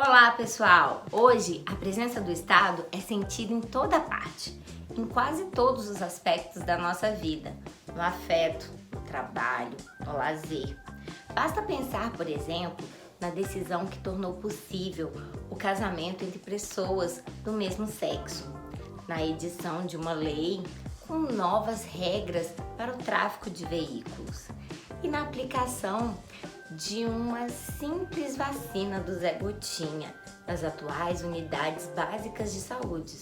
Olá pessoal! Hoje a presença do Estado é sentida em toda parte, em quase todos os aspectos da nossa vida, no afeto, no trabalho, no lazer. Basta pensar, por exemplo, na decisão que tornou possível o casamento entre pessoas do mesmo sexo, na edição de uma lei com novas regras para o tráfico de veículos e na aplicação de uma simples vacina do Zé Gotinha nas atuais unidades básicas de saúde,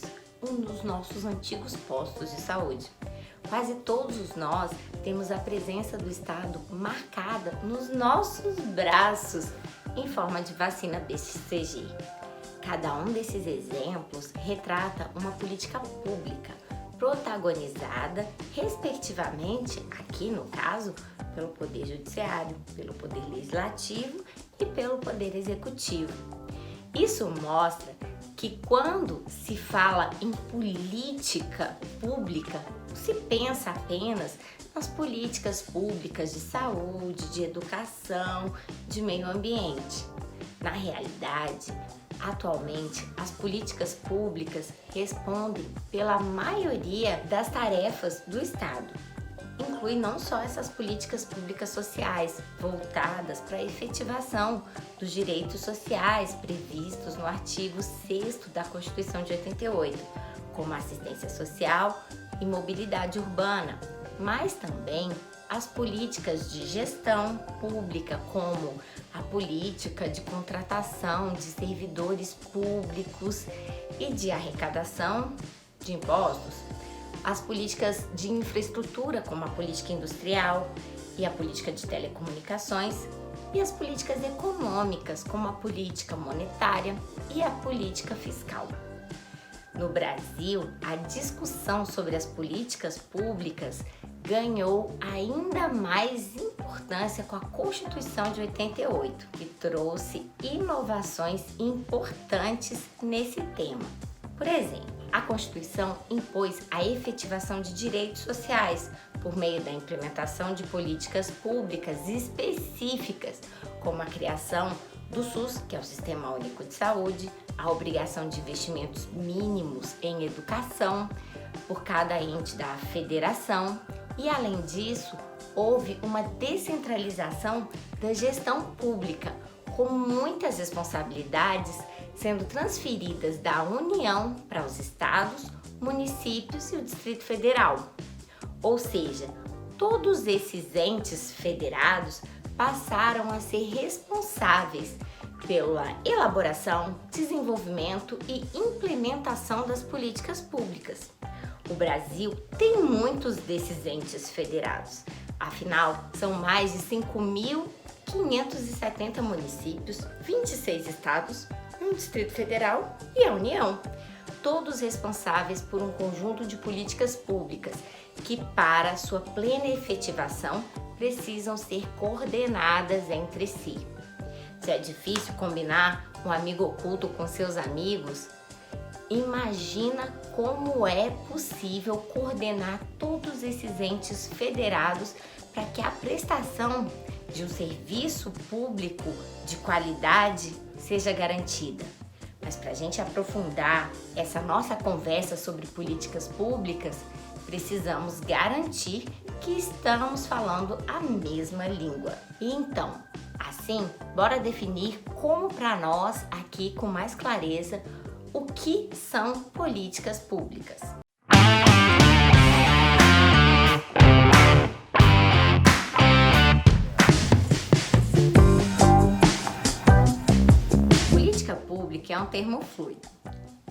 um dos nossos antigos postos de saúde. Quase todos nós temos a presença do Estado marcada nos nossos braços em forma de vacina BCG. Cada um desses exemplos retrata uma política pública protagonizada, respectivamente, aqui no caso, pelo Poder Judiciário, pelo Poder Legislativo e pelo Poder Executivo. Isso mostra que quando se fala em política pública, se pensa apenas nas políticas públicas de saúde, de educação, de meio ambiente. Na realidade, atualmente, as políticas públicas respondem pela maioria das tarefas do Estado. Inclui não só essas políticas públicas sociais voltadas para a efetivação dos direitos sociais previstos no artigo 6º da Constituição de 88, como assistência social e mobilidade urbana, mas também as políticas de gestão pública, como a política de contratação de servidores públicos e de arrecadação de impostos, as políticas de infraestrutura, como a política industrial e a política de telecomunicações, e as políticas econômicas, como a política monetária e a política fiscal. No Brasil, a discussão sobre as políticas públicas ganhou ainda mais importância com a Constituição de 88, que trouxe inovações importantes nesse tema. Por exemplo, a Constituição impôs a efetivação de direitos sociais por meio da implementação de políticas públicas específicas, como a criação do SUS, que é o Sistema Único de Saúde, a obrigação de investimentos mínimos em educação por cada ente da federação e, além disso, houve uma descentralização da gestão pública, com muitas responsabilidades sendo transferidas da União para os estados, municípios e o Distrito Federal. Ou seja, todos esses entes federados passaram a ser responsáveis pela elaboração, desenvolvimento e implementação das políticas públicas. O Brasil tem muitos desses entes federados, afinal, são mais de 5.570 municípios, 26 estados, um Distrito Federal e a União, todos responsáveis por um conjunto de políticas públicas que, para sua plena efetivação, precisam ser coordenadas entre si. Se é difícil combinar um amigo oculto com seus amigos, imagina como é possível coordenar todos esses entes federados para que a prestação de um serviço público de qualidade seja garantida. Mas para a gente aprofundar essa nossa conversa sobre políticas públicas, precisamos garantir que estamos falando a mesma língua. E então, assim, bora definir como para nós, aqui com mais clareza, o que são políticas públicas. Política pública é um termo fluido.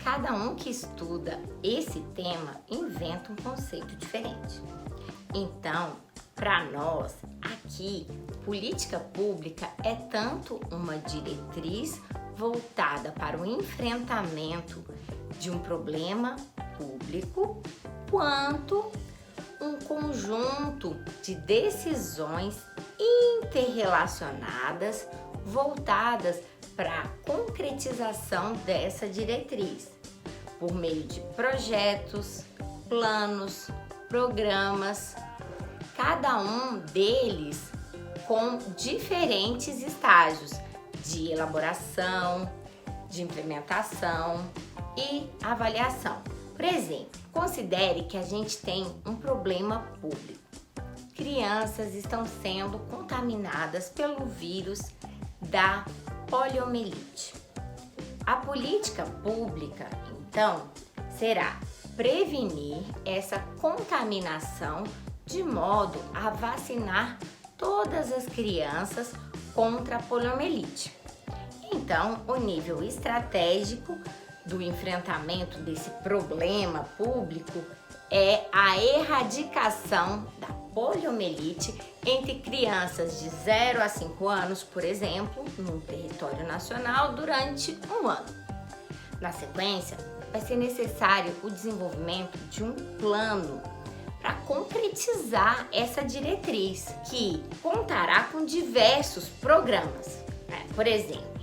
Cada um que estuda esse tema inventa um conceito diferente. Então, para nós, aqui, política pública é tanto uma diretriz voltada para o enfrentamento de um problema público, quanto um conjunto de decisões interrelacionadas voltadas para a concretização dessa diretriz, por meio de projetos, planos, programas, cada um deles com diferentes estágios de elaboração, de implementação e avaliação. Por exemplo, considere que a gente tem um problema público. Crianças estão sendo contaminadas pelo vírus da poliomielite. A política pública, então, será prevenir essa contaminação de modo a vacinar todas as crianças contra a poliomielite. Então, o nível estratégico do enfrentamento desse problema público é a erradicação da poliomielite entre crianças de 0 a 5 anos, por exemplo, no território nacional durante um ano. Na sequência, vai ser necessário o desenvolvimento de um plano para concretizar essa diretriz, que contará com diversos programas. Por exemplo,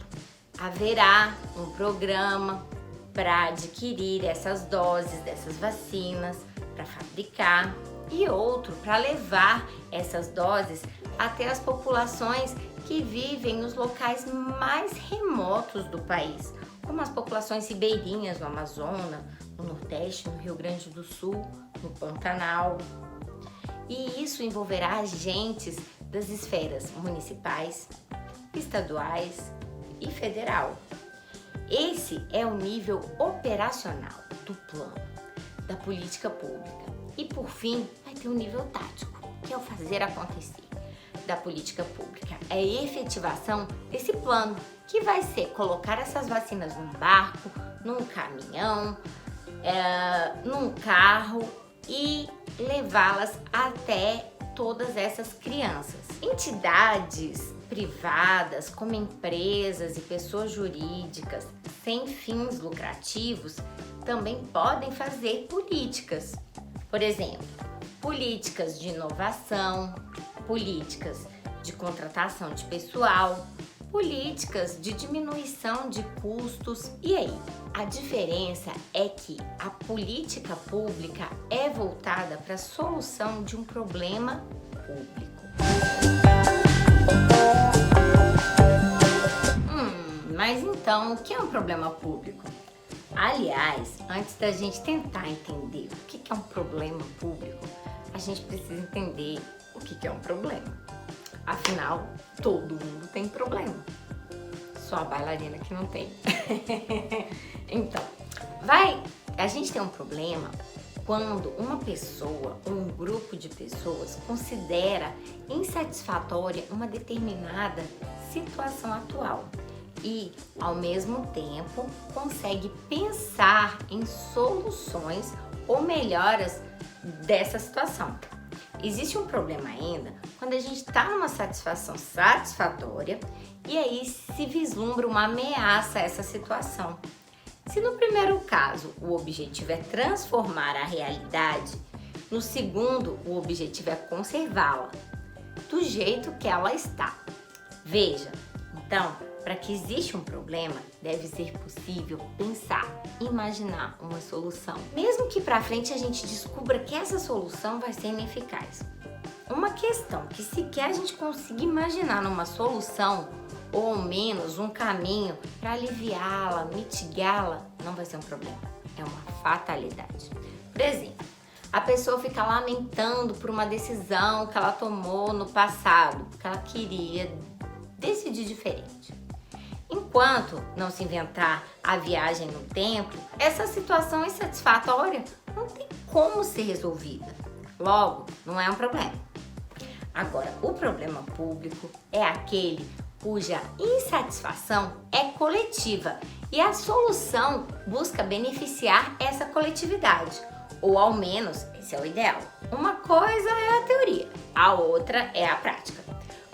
haverá um programa para adquirir essas doses dessas vacinas, para fabricar, e outro para levar essas doses até as populações que vivem nos locais mais remotos do país, como as populações ribeirinhas no Amazonas, no Nordeste, no Rio Grande do Sul, no Pantanal. E isso envolverá agentes das esferas municipais, estaduais e federal. Esse é o nível operacional do plano, da política pública. E por fim, vai ter um nível tático, que é o fazer acontecer da política pública. É a efetivação desse plano, que vai ser colocar essas vacinas num barco, num caminhão, num carro e levá-las até todas essas crianças. Entidades privadas, como empresas e pessoas jurídicas sem fins lucrativos, também podem fazer políticas. Por exemplo, políticas de inovação, políticas de contratação de pessoal, políticas de diminuição de custos. E aí, a diferença é que a política pública é voltada para a solução de um problema público. Mas então, o que é um problema público? Aliás, antes da gente tentar entender o que é um problema público, a gente precisa entender o que é um problema. Afinal, todo mundo tem problema. Só a bailarina que não tem. Então, a gente tem um problema quando uma pessoa ou um grupo de pessoas considera insatisfatória uma determinada situação atual e, ao mesmo tempo, consegue pensar em soluções ou melhoras dessa situação. Existe um problema ainda quando a gente está numa satisfação satisfatória e aí se vislumbra uma ameaça a essa situação. Se no primeiro caso o objetivo é transformar a realidade, no segundo o objetivo é conservá-la do jeito que ela está. Veja, então, para que exista um problema, deve ser possível pensar, imaginar uma solução, mesmo que para frente a gente descubra que essa solução vai ser ineficaz. Uma questão que sequer a gente consiga imaginar numa solução, ou ao menos um caminho para aliviá-la, mitigá-la, não vai ser um problema, é uma fatalidade. Por exemplo, a pessoa fica lamentando por uma decisão que ela tomou no passado, que ela queria decidir diferente. Enquanto não se inventar a viagem no tempo, essa situação insatisfatória não tem como ser resolvida. Logo, não é um problema. Agora, o problema público é aquele cuja insatisfação é coletiva e a solução busca beneficiar essa coletividade, ou ao menos esse é o ideal. Uma coisa é a teoria, a outra é a prática.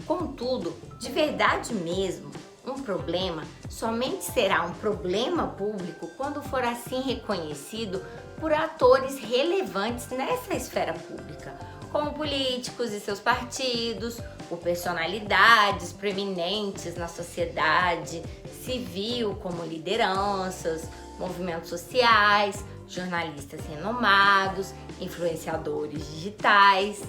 Contudo, de verdade mesmo, um problema somente será um problema público quando for assim reconhecido por atores relevantes nessa esfera pública, como políticos e seus partidos, por personalidades preeminentes na sociedade civil, como lideranças, movimentos sociais, jornalistas renomados, influenciadores digitais.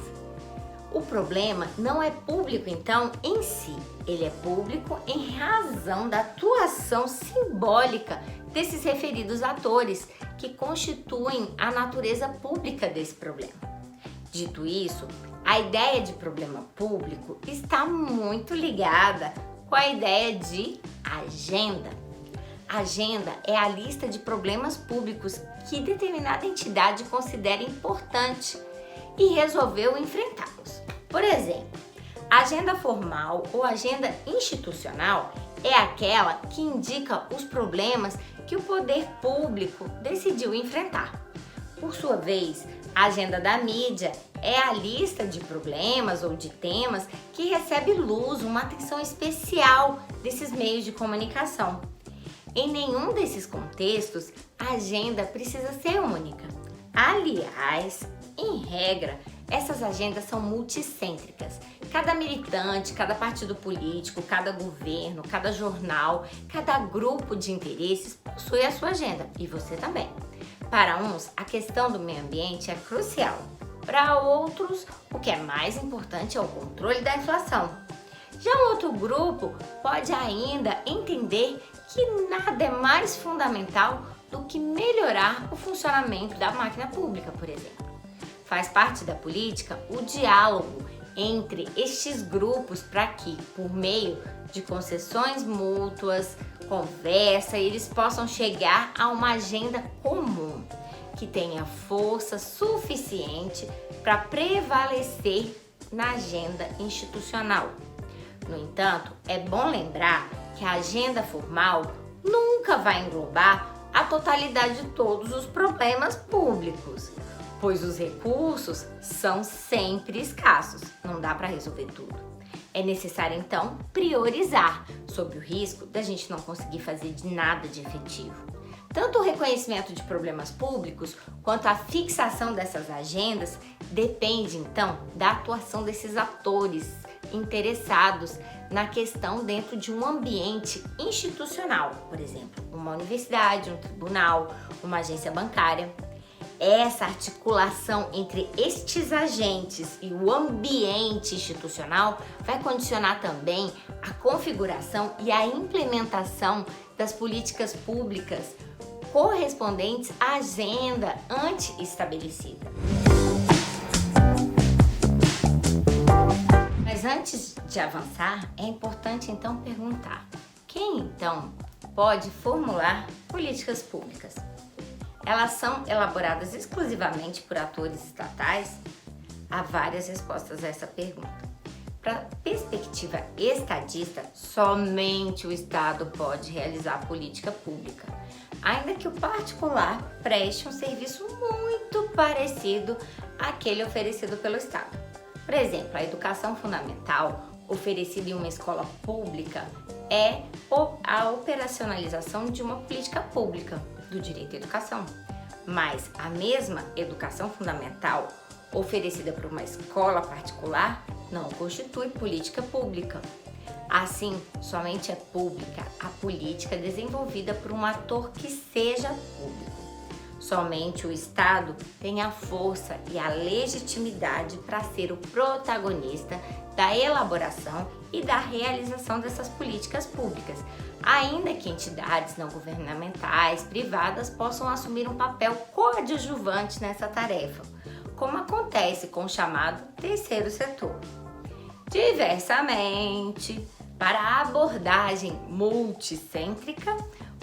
O problema não é público, então, em si. Ele é público em razão da atuação simbólica desses referidos atores, que constituem a natureza pública desse problema. Dito isso, a ideia de problema público está muito ligada com a ideia de agenda. Agenda é a lista de problemas públicos que determinada entidade considera importante e resolveu enfrentá-los. Por exemplo, a agenda formal ou agenda institucional é aquela que indica os problemas que o poder público decidiu enfrentar. Por sua vez, a agenda da mídia é a lista de problemas ou de temas que recebe luz, uma atenção especial desses meios de comunicação. Em nenhum desses contextos, a agenda precisa ser única. Aliás, em regra, essas agendas são multicêntricas. Cada militante, cada partido político, cada governo, cada jornal, cada grupo de interesses possui a sua agenda, e você também. Para uns, a questão do meio ambiente é crucial. Para outros, o que é mais importante é o controle da inflação. Já um outro grupo pode ainda entender que nada é mais fundamental do que melhorar o funcionamento da máquina pública, por exemplo. Faz parte da política o diálogo entre estes grupos para que, por meio de concessões mútuas, conversa, eles possam chegar a uma agenda comum que tenha força suficiente para prevalecer na agenda institucional. No entanto, é bom lembrar que a agenda formal nunca vai englobar a totalidade de todos os problemas públicos, pois os recursos são sempre escassos, não dá para resolver tudo. É necessário, então, priorizar, sob o risco da gente não conseguir fazer nada de efetivo. Tanto o reconhecimento de problemas públicos quanto a fixação dessas agendas depende, então, da atuação desses atores interessados na questão dentro de um ambiente institucional, por exemplo, uma universidade, um tribunal, uma agência bancária. Essa articulação entre estes agentes e o ambiente institucional vai condicionar também a configuração e a implementação das políticas públicas correspondentes à agenda antes estabelecida. Mas antes de avançar, é importante então perguntar: quem então pode formular políticas públicas? Elas são elaboradas exclusivamente por atores estatais? Há várias respostas a essa pergunta. Para perspectiva estadista, somente o Estado pode realizar política pública, ainda que o particular preste um serviço muito parecido àquele oferecido pelo Estado. Por exemplo, a educação fundamental oferecida em uma escola pública é a operacionalização de uma política pública do direito à educação, mas a mesma educação fundamental oferecida por uma escola particular não constitui política pública. Assim, somente é pública a política desenvolvida por um ator que seja público. Somente o Estado tem a força e a legitimidade para ser o protagonista da elaboração e da realização dessas políticas públicas, ainda que entidades não governamentais, privadas, possam assumir um papel coadjuvante nessa tarefa, como acontece com o chamado terceiro setor. Diversamente, para a abordagem multicêntrica,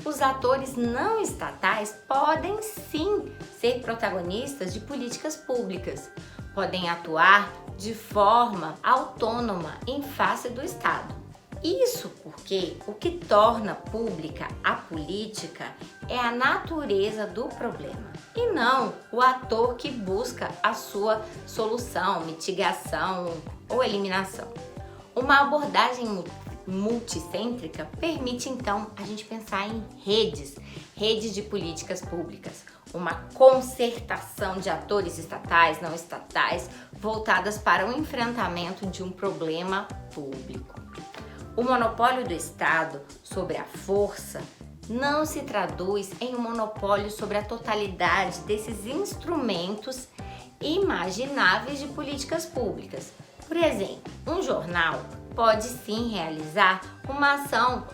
os atores não estatais podem sim ser protagonistas de políticas públicas, podem atuar de forma autônoma em face do Estado. Isso porque o que torna pública a política é a natureza do problema e não o ator que busca a sua solução, mitigação ou eliminação. Uma abordagem multicêntrica permite então a gente pensar em redes de políticas públicas, uma concertação de atores estatais, não estatais, voltadas para o enfrentamento de um problema público. O monopólio do Estado sobre a força não se traduz em um monopólio sobre a totalidade desses instrumentos imagináveis de políticas públicas. Por exemplo, um jornal pode sim realizar uma ação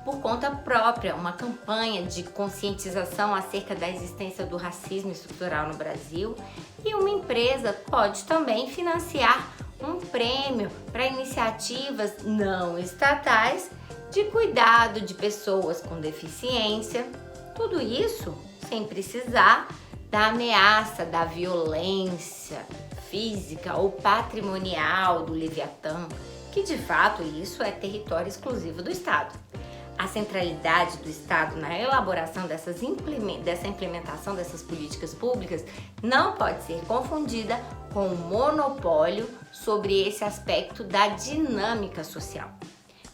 por conta própria, uma campanha de conscientização acerca da existência do racismo estrutural no Brasil, e uma empresa pode também financiar um prêmio para iniciativas não estatais de cuidado de pessoas com deficiência. Tudo isso sem precisar da ameaça da violência física ou patrimonial do Leviatã, que de fato isso é território exclusivo do Estado. A centralidade do Estado na elaboração dessa implementação dessas políticas públicas não pode ser confundida com o monopólio sobre esse aspecto da dinâmica social.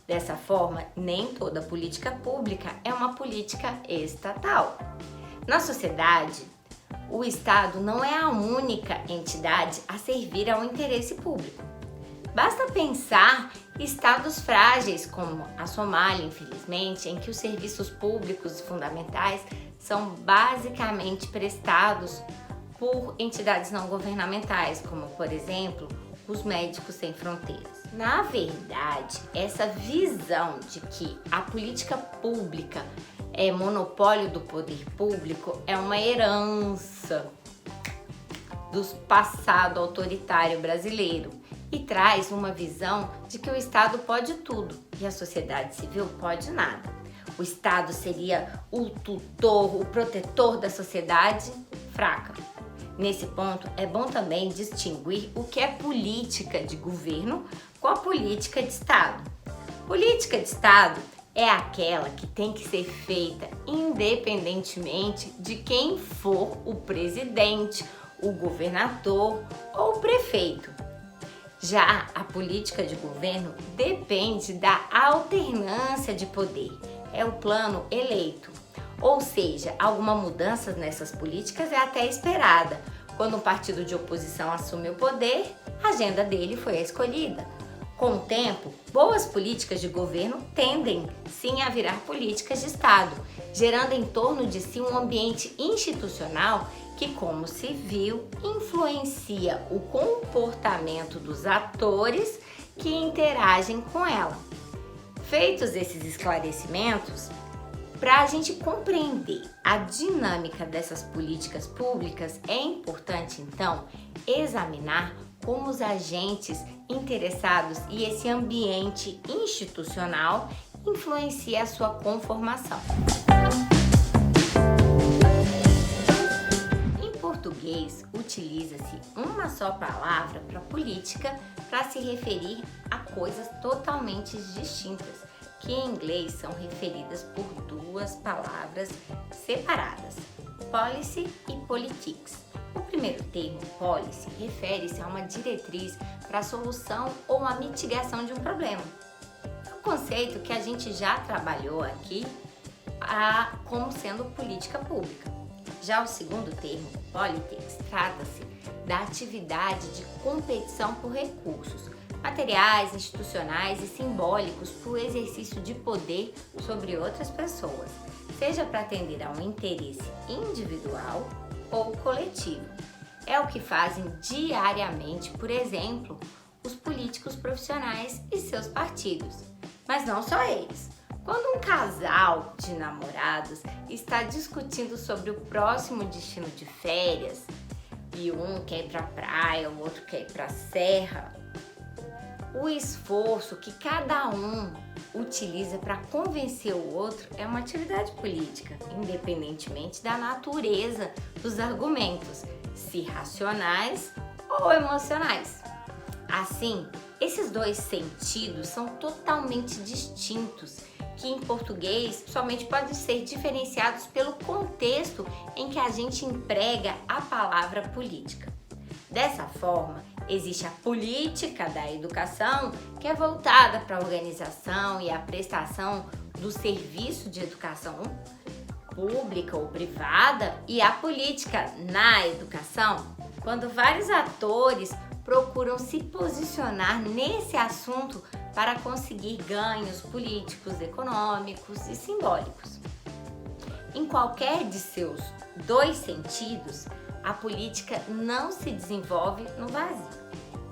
Dessa forma, nem toda política pública é uma política estatal. Na sociedade, o Estado não é a única entidade a servir ao interesse público. Basta pensar estados frágeis como a Somália, infelizmente, em que os serviços públicos fundamentais são basicamente prestados por entidades não governamentais, como, por exemplo, os Médicos Sem Fronteiras. Na verdade, essa visão de que a política pública é monopólio do poder público é uma herança do passado autoritário brasileiro e traz uma visão de que o Estado pode tudo e a sociedade civil pode nada. O Estado seria o tutor, o protetor da sociedade fraca. Nesse ponto, é bom também distinguir o que é política de governo com a política de Estado. Política de Estado é aquela que tem que ser feita independentemente de quem for o presidente, o governador ou o prefeito. Já a política de governo depende da alternância de poder, é o plano eleito. Ou seja, alguma mudança nessas políticas é até esperada. Quando um partido de oposição assume o poder, a agenda dele foi a escolhida. Com o tempo, boas políticas de governo tendem sim a virar políticas de Estado, gerando em torno de si um ambiente institucional que, como se viu, influencia o comportamento dos atores que interagem com ela. Feitos esses esclarecimentos, para a gente compreender a dinâmica dessas políticas públicas, é importante então examinar como os agentes interessados e esse ambiente institucional influencia a sua conformação. Em português, utiliza-se uma só palavra para política para se referir a coisas totalmente distintas, que em inglês são referidas por duas palavras separadas, policy e politics. O primeiro termo, policy, refere-se a uma diretriz para a solução ou a mitigação de um problema. É um conceito que a gente já trabalhou aqui como sendo política pública. Já o segundo termo, politics, trata-se da atividade de competição por recursos, materiais, institucionais e simbólicos para o exercício de poder sobre outras pessoas, seja para atender a um interesse individual ou coletivo. É o que fazem diariamente, por exemplo, os políticos profissionais e seus partidos. Mas não só eles. Quando um casal de namorados está discutindo sobre o próximo destino de férias e um quer ir para a praia, o outro quer ir para a serra, o esforço que cada um utiliza para convencer o outro é uma atividade política, independentemente da natureza dos argumentos, se racionais ou emocionais. Assim, esses dois sentidos são totalmente distintos, que em português somente podem ser diferenciados pelo contexto em que a gente emprega a palavra política. Dessa forma, existe a política da educação, que é voltada para a organização e a prestação do serviço de educação pública ou privada, e a política na educação, quando vários atores procuram se posicionar nesse assunto para conseguir ganhos políticos, econômicos e simbólicos. Em qualquer de seus dois sentidos, a política não se desenvolve no vazio.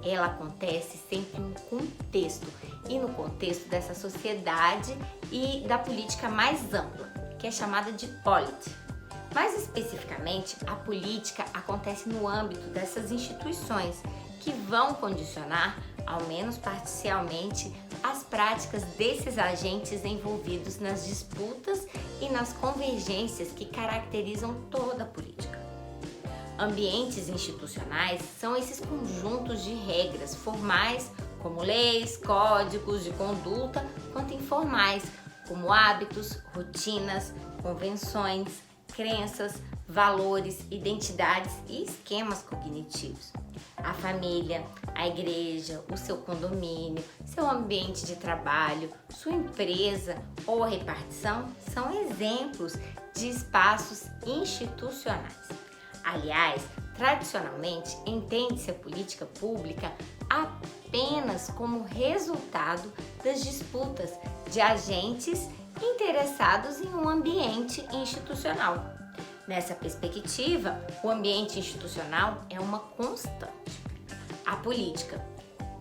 ela acontece sempre em um contexto, e no contexto dessa sociedade e da política mais ampla, que é chamada de polity. Mais especificamente, a política acontece no âmbito dessas instituições que vão condicionar, ao menos parcialmente, as práticas desses agentes envolvidos nas disputas e nas convergências que caracterizam toda a política. Ambientes institucionais são esses conjuntos de regras formais, como leis, códigos de conduta, quanto informais, como hábitos, rotinas, convenções, crenças, valores, identidades e esquemas cognitivos. A família, a igreja, o seu condomínio, seu ambiente de trabalho, sua empresa ou a repartição são exemplos de espaços institucionais. Aliás, tradicionalmente, entende-se a política pública apenas como resultado das disputas de agentes interessados em um ambiente institucional. Nessa perspectiva, o ambiente institucional é uma constante. A política,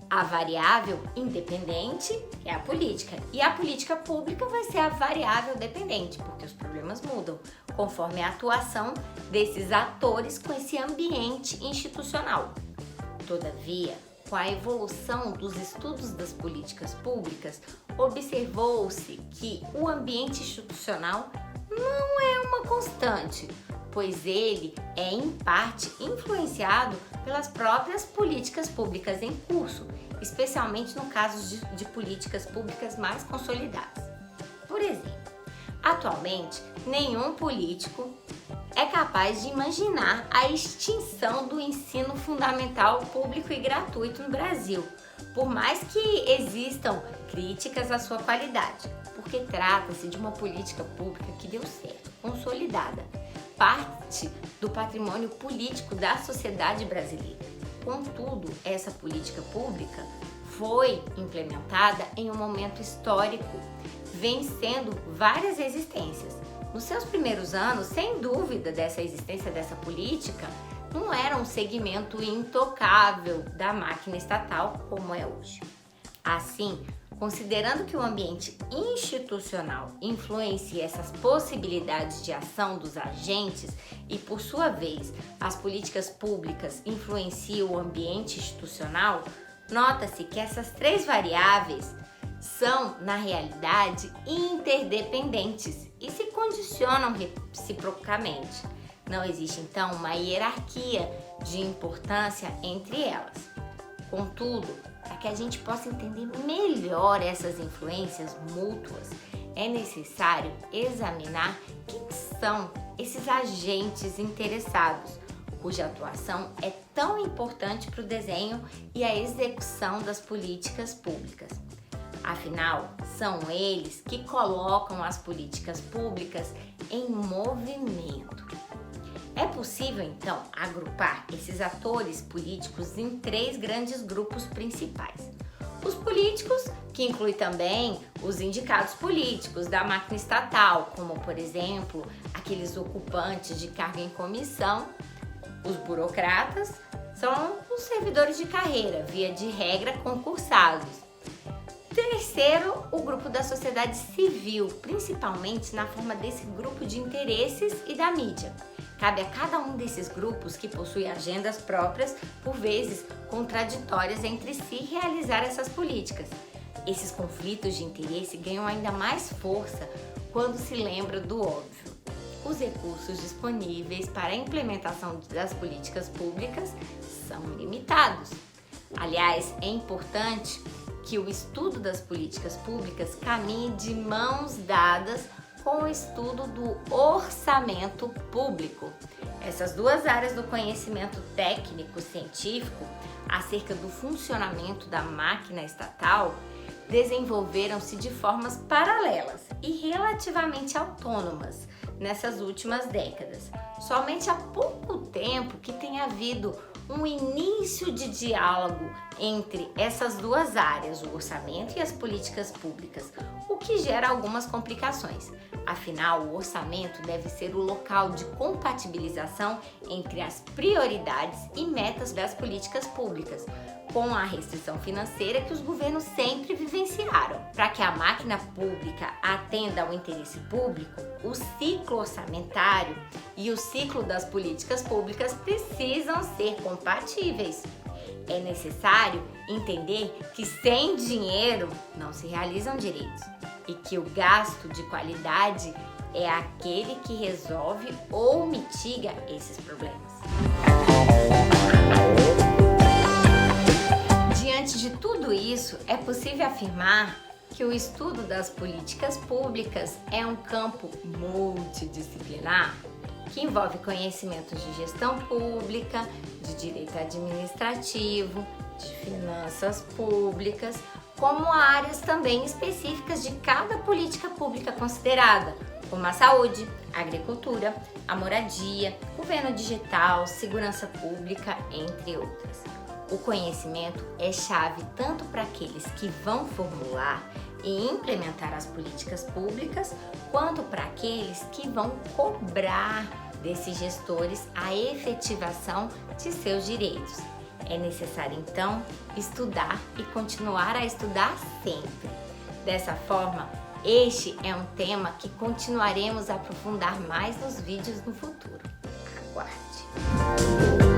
a variável independente é a política, e a política pública vai ser a variável dependente, porque os problemas mudam conforme a atuação desses atores com esse ambiente institucional. Todavia, com a evolução dos estudos das políticas públicas, observou-se que o ambiente institucional não é uma constante, pois ele é em parte influenciado pelas próprias políticas públicas em curso, especialmente no caso de políticas públicas mais consolidadas. Por exemplo, atualmente, nenhum político é capaz de imaginar a extinção do ensino fundamental público e gratuito no Brasil, por mais que existam críticas à sua qualidade, porque trata-se de uma política pública que deu certo, consolidada, parte do patrimônio político da sociedade brasileira. Contudo, essa política pública foi implementada em um momento histórico, vencendo várias resistências. Nos seus primeiros anos, sem dúvida, dessa existência dessa política, não era um segmento intocável da máquina estatal como é hoje. Assim, considerando que o ambiente institucional influencia essas possibilidades de ação dos agentes e, por sua vez, as políticas públicas influenciam o ambiente institucional, nota-se que essas três variáveis são, na realidade, interdependentes e se condicionam reciprocamente. Não existe, então, uma hierarquia de importância entre elas. Contudo, para que a gente possa entender melhor essas influências mútuas, é necessário examinar quem são esses agentes interessados, cuja atuação é tão importante para o desenho e a execução das políticas públicas. Afinal, são eles que colocam as políticas públicas em movimento. É possível, então, agrupar esses atores políticos em três grandes grupos principais. Os políticos, que inclui também os indicados políticos da máquina estatal, como, por exemplo, aqueles ocupantes de cargo em comissão. Os burocratas são os servidores de carreira, via de regra concursados. Terceiro, o grupo da sociedade civil, principalmente na forma desse grupo de interesses e da mídia. Cabe a cada um desses grupos, que possui agendas próprias, por vezes contraditórias entre si, realizar essas políticas. Esses conflitos de interesse ganham ainda mais força quando se lembra do óbvio. Os recursos disponíveis para a implementação das políticas públicas são limitados. Aliás, é importante que o estudo das políticas públicas caminhe de mãos dadas com o estudo do orçamento público. Essas duas áreas do conhecimento técnico-científico acerca do funcionamento da máquina estatal desenvolveram-se de formas paralelas e relativamente autônomas nessas últimas décadas. Somente há pouco tempo que tem havido um início de diálogo entre essas duas áreas, o orçamento e as políticas públicas, o que gera algumas complicações. Afinal, o orçamento deve ser o local de compatibilização entre as prioridades e metas das políticas públicas, com a restrição financeira que os governos sempre vivenciaram. Para que a máquina pública atenda ao interesse público, o ciclo orçamentário e o ciclo das políticas públicas precisam ser compatíveis. É necessário entender que sem dinheiro não se realizam direitos e que o gasto de qualidade é aquele que resolve ou mitiga esses problemas. Diante de tudo isso, é possível afirmar que o estudo das políticas públicas é um campo multidisciplinar que envolve conhecimentos de gestão pública, de direito administrativo, de finanças públicas, como áreas também específicas de cada política pública considerada, como a saúde, a agricultura, a moradia, governo digital, segurança pública, entre outras. O conhecimento é chave tanto para aqueles que vão formular e implementar as políticas públicas, quanto para aqueles que vão cobrar desses gestores a efetivação de seus direitos. É necessário, então, estudar e continuar a estudar sempre. Dessa forma, este é um tema que continuaremos a aprofundar mais nos vídeos no futuro. Aguarde!